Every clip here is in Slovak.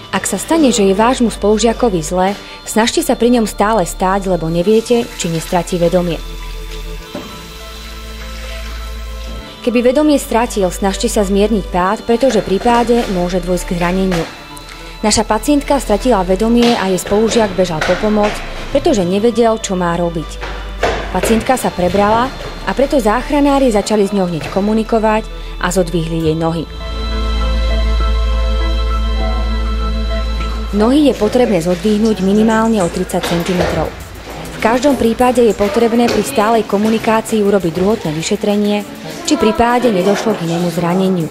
Ak sa stane, že je vášmu spolužiakovi zle, snažte sa pri ňom stále stáť, lebo neviete, či nestratí vedomie. Keby vedomie stratil, snažte sa zmierniť pád, pretože pri páde môže dôjsť k zraneniu. Naša pacientka stratila vedomie a jej spolužiak bežal po pomoc, pretože nevedel, čo má robiť. Pacientka sa prebrala a preto záchranári začali s ňou hneď komunikovať a zodvihli jej nohy. Nohy je potrebné zodvihnúť minimálne o 30 cm. V každom prípade je potrebné pri stálej komunikácii urobiť druhotné vyšetrenie, či pri páde nedošlo k inému zraneniu.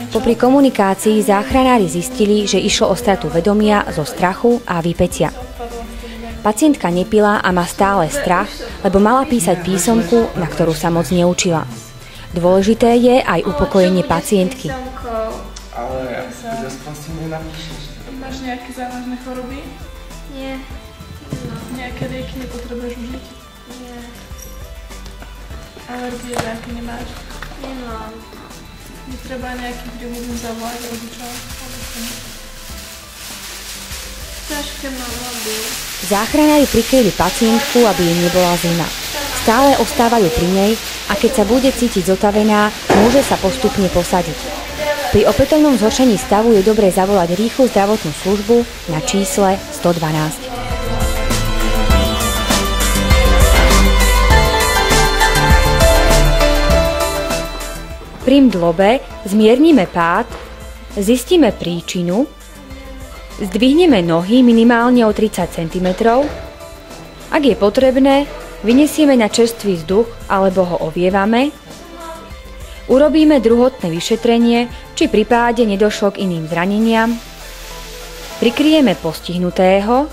Popri komunikácii záchranári zistili, že išlo o stratu vedomia zo strachu a vypätia. Pacientka nepila a má stále strach, lebo mala písať písomku, na ktorú sa moc neučila. Dôležité je aj upokojenie pacientky. Ale aspoň si nenapíšeš. Máš nejaké závažné choroby? Nie. No. Nejaké lieky nepotrebuješ užiť? Nie. Alergie nejaké nemáš? Nemám. Netreba nejaký príbuzný zavolať rodičov? Ťažké mám robiť. Záchranári prikryli pacientku, aby jej nebola zima. Stále ostávajú pri nej a keď sa bude cítiť zotavená, môže sa postupne posadiť. Pri opätovnom zhoršení stavu je dobré zavolať rýchlu zdravotnú službu na čísle 112. Pri mdlobe zmiernime pád, zistíme príčinu, zdvihneme nohy minimálne o 30 cm. Ak je potrebné, vyniesieme na čerstvý vzduch alebo ho ovievame. Urobíme druhotné vyšetrenie, či pri páde nedošlo k iným zraneniam. Prikryjeme postihnutého.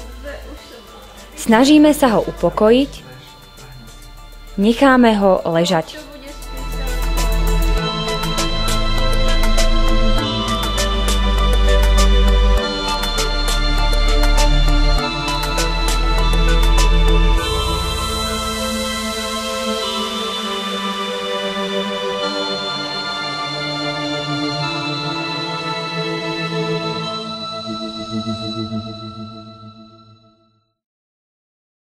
Snažíme sa ho upokojiť. Necháme ho ležať.